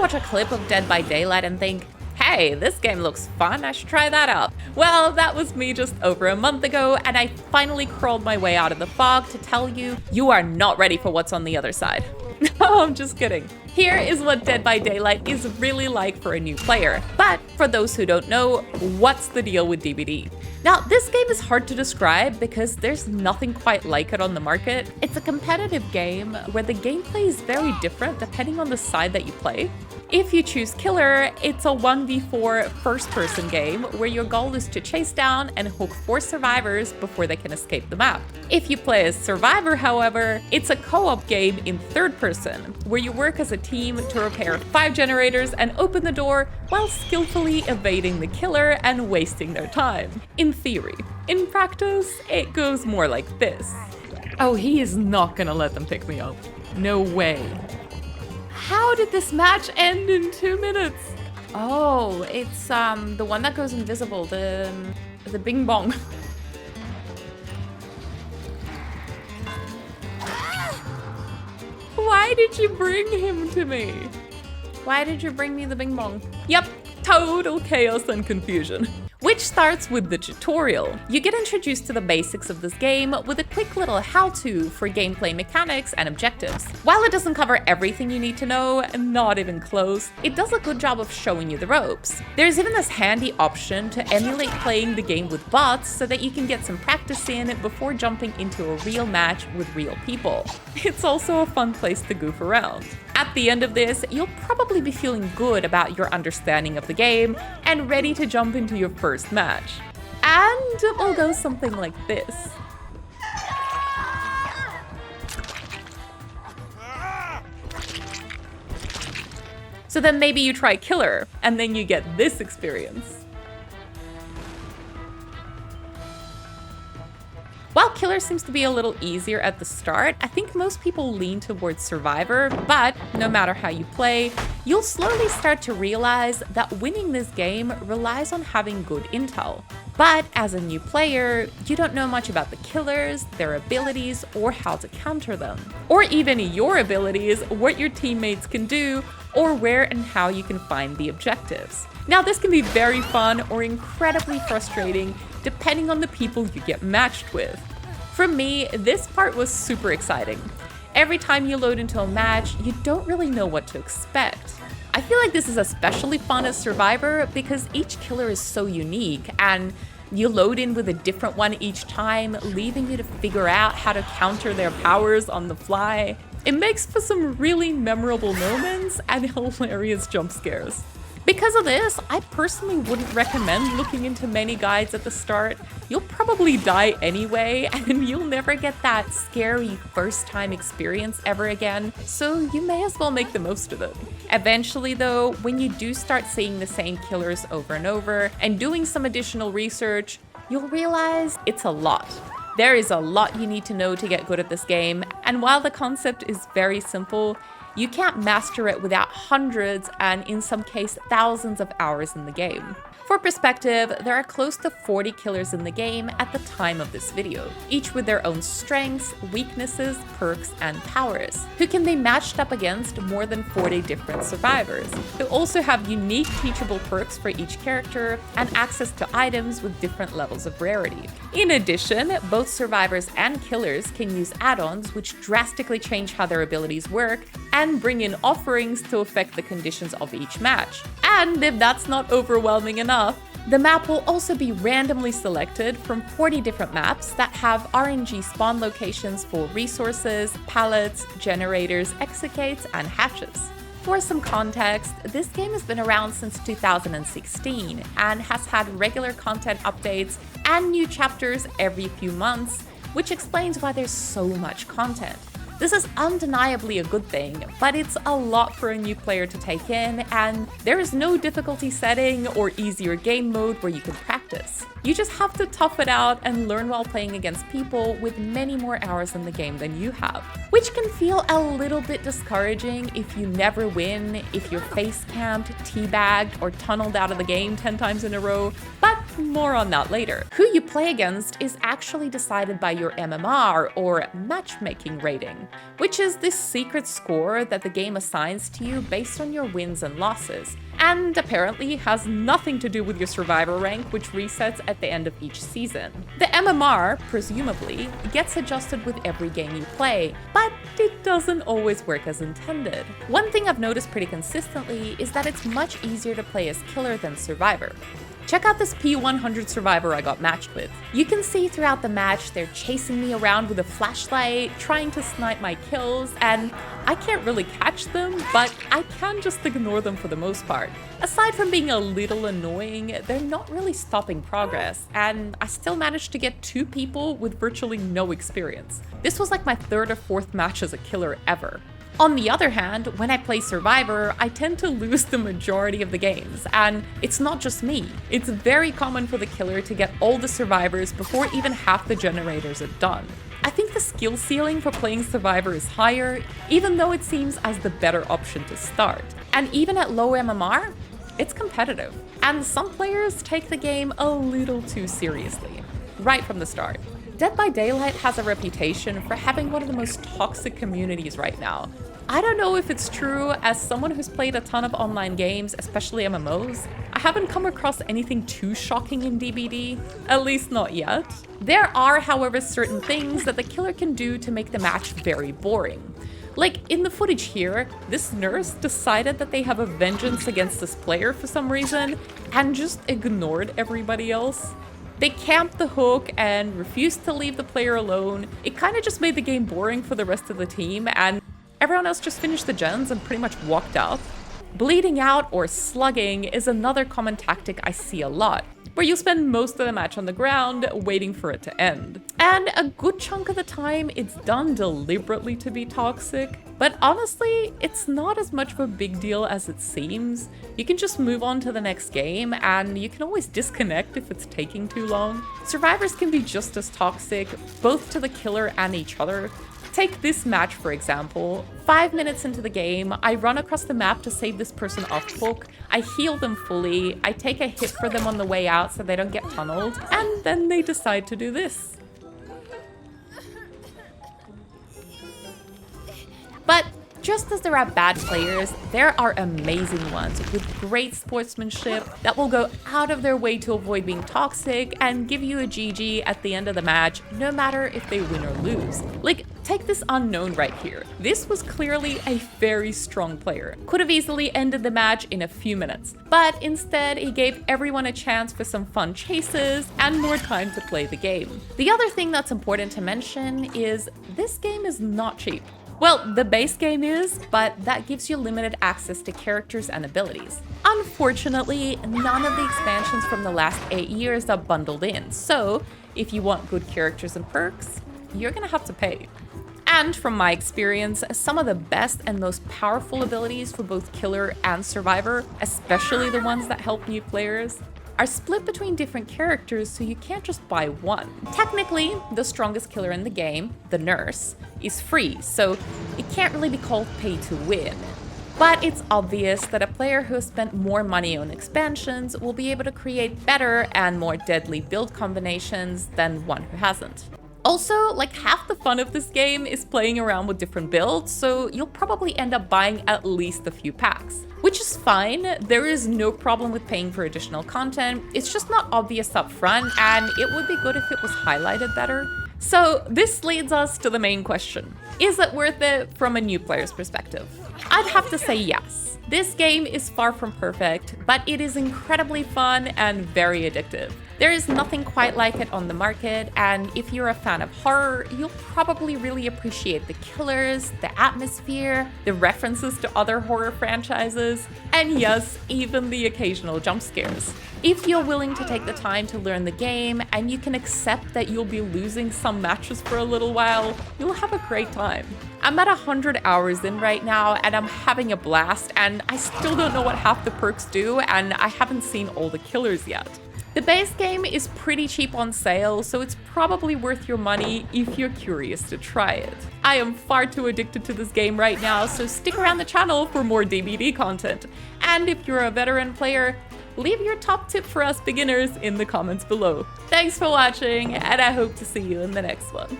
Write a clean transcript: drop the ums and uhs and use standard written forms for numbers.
watch a clip of Dead by Daylight and think, hey, this game looks fun, I should try that out. Well, that was me just over a month ago, and I finally crawled my way out of the fog to tell you, you are not ready for what's on the other side. No, I'm just kidding. Here is what Dead by Daylight is really like for a new player. But for those who don't know, what's the deal with DBD? Now, this game is hard to describe because there's nothing quite like it on the market. It's a competitive game where the gameplay is very different depending on the side that you play. If you choose Killer, it's a 1v4 first-person game where your goal is to chase down and hook 4 survivors before they can escape the map. If you play as Survivor, however, it's a co-op game in third person, where you work as a team to repair 5 generators and open the door while skillfully evading the killer and wasting their time. In theory. In practice, it goes more like this. Oh, he is not gonna let them pick me up. No way. How did this match end in 2 minutes? Oh, it's the one that goes invisible, the bing bong. Why did you bring him to me? Why did you bring me the bing bong? Yep, total chaos and confusion. Which starts with the tutorial. You get introduced to the basics of this game with a quick little how-to for gameplay mechanics and objectives. While it doesn't cover everything you need to know, not even close, it does a good job of showing you the ropes. There's even this handy option to emulate playing the game with bots so that you can get some practice in before jumping into a real match with real people. It's also a fun place to goof around. At the end of this, you'll probably be feeling good about your understanding of the game and ready to jump into your first match. And it will go something like this. So then maybe you try Killer, and then you get this experience. While Killer seems to be a little easier at the start, I think most people lean towards Survivor, but no matter how you play, you'll slowly start to realize that winning this game relies on having good intel. But as a new player, you don't know much about the killers, their abilities, or how to counter them. Or even your abilities, what your teammates can do, or where and how you can find the objectives. Now, this can be very fun or incredibly frustrating depending on the people you get matched with. For me, this part was super exciting. Every time you load into a match, you don't really know what to expect. I feel like this is especially fun as Survivor because each killer is so unique and you load in with a different one each time, leaving you to figure out how to counter their powers on the fly. It makes for some really memorable moments and hilarious jump scares. Because of this, I personally wouldn't recommend looking into many guides at the start. You'll probably die anyway, and you'll never get that scary first-time experience ever again, so you may as well make the most of it. Eventually though, when you do start seeing the same killers over and over, and doing some additional research, you'll realize it's a lot. There is a lot you need to know to get good at this game, and while the concept is very simple, you can't master it without hundreds and in some cases thousands of hours in the game. For perspective, there are close to 40 killers in the game at the time of this video, each with their own strengths, weaknesses, perks, and powers, who can be matched up against more than 40 different survivors, who also have unique teachable perks for each character and access to items with different levels of rarity. In addition, both survivors and killers can use add-ons which drastically change how their abilities work and bring in offerings to affect the conditions of each match. And if that's not overwhelming enough, the map will also be randomly selected from 40 different maps that have RNG spawn locations for resources, pallets, generators, exocates, and hatches. For some context, this game has been around since 2016 and has had regular content updates and new chapters every few months, which explains why there's so much content. This is undeniably a good thing, but it's a lot for a new player to take in, and there is no difficulty setting or easier game mode where you can practice practice. You just have to tough it out and learn while playing against people with many more hours in the game than you have, which can feel a little bit discouraging if you never win, if you're face camped, teabagged, or tunneled out of the game 10 times in a row, but more on that later. Who you play against is actually decided by your MMR, or matchmaking rating, which is this secret score that the game assigns to you based on your wins and losses, and apparently has nothing to do with your survivor rank, which resets at the end of each season. The MMR, presumably, gets adjusted with every game you play, but it doesn't always work as intended. One thing I've noticed pretty consistently is that it's much easier to play as killer than survivor. Check out this P100 survivor I got matched with. You can see throughout the match they're chasing me around with a flashlight, trying to snipe my kills, and I can't really catch them, but I can just ignore them for the most part. Aside from being a little annoying, they're not really stopping progress, and I still managed to get 2 people with virtually no experience. This was like my 3rd or 4th match as a killer ever. On the other hand, when I play Survivor, I tend to lose the majority of the games, and it's not just me. It's very common for the killer to get all the survivors before even half the generators are done. I think the skill ceiling for playing Survivor is higher, even though it seems as the better option to start. And even at low MMR, it's competitive, and some players take the game a little too seriously, right from the start. Dead by Daylight has a reputation for having one of the most toxic communities right now. I don't know if it's true. As someone who's played a ton of online games, especially MMOs, I haven't come across anything too shocking in DBD, at least not yet. There are, however, certain things that the killer can do to make the match very boring. Like, in the footage here, this nurse decided that they have a vengeance against this player for some reason, and just ignored everybody else. They camped the hook and refused to leave the player alone. It kind of just made the game boring for the rest of the team, and everyone else just finished the gens and pretty much walked out. Bleeding out or slugging is another common tactic I see a lot, where you spend most of the match on the ground waiting for it to end. And a good chunk of the time, it's done deliberately to be toxic. But honestly, it's not as much of a big deal as it seems. You can just move on to the next game, and you can always disconnect if it's taking too long. Survivors can be just as toxic, both to the killer and each other. Take this match, for example. 5 minutes into the game, I run across the map to save this person off hook, I heal them fully, I take a hit for them on the way out so they don't get tunneled, and then they decide to do this. But just as there are bad players, there are amazing ones with great sportsmanship that will go out of their way to avoid being toxic and give you a GG at the end of the match, no matter if they win or lose. Like, take this unknown right here. This was clearly a very strong player. Could have easily ended the match in a few minutes, but instead he gave everyone a chance for some fun chases and more time to play the game. The other thing that's important to mention is this game is not cheap. Well, the base game is, but that gives you limited access to characters and abilities. Unfortunately, none of the expansions from the last 8 years are bundled in, so if you want good characters and perks, you're gonna have to pay. And from my experience, some of the best and most powerful abilities for both killer and survivor, especially the ones that help new players, are split between different characters, so you can't just buy one. Technically, the strongest killer in the game, the nurse, is free, so it can't really be called pay to win. But it's obvious that a player who has spent more money on expansions will be able to create better and more deadly build combinations than one who hasn't. Also, like, half the fun of this game is playing around with different builds, so you'll probably end up buying at least a few packs. Which is fine, there is no problem with paying for additional content, it's just not obvious up front, and it would be good if it was highlighted better. So this leads us to the main question. Is it worth it from a new player's perspective? I'd have to say yes. This game is far from perfect, but it is incredibly fun and very addictive. There is nothing quite like it on the market, and if you're a fan of horror, you'll probably really appreciate the killers, the atmosphere, the references to other horror franchises, and yes, even the occasional jump scares. If you're willing to take the time to learn the game, and you can accept that you'll be losing some matches for a little while, you'll have a great time. I'm at 100 hours in right now, and I'm having a blast, and I still don't know what half the perks do, and I haven't seen all the killers yet. The base game is pretty cheap on sale, so it's probably worth your money if you're curious to try it. I am far too addicted to this game right now, so stick around the channel for more DBD content. And if you're a veteran player, leave your top tip for us beginners in the comments below. Thanks for watching, and I hope to see you in the next one.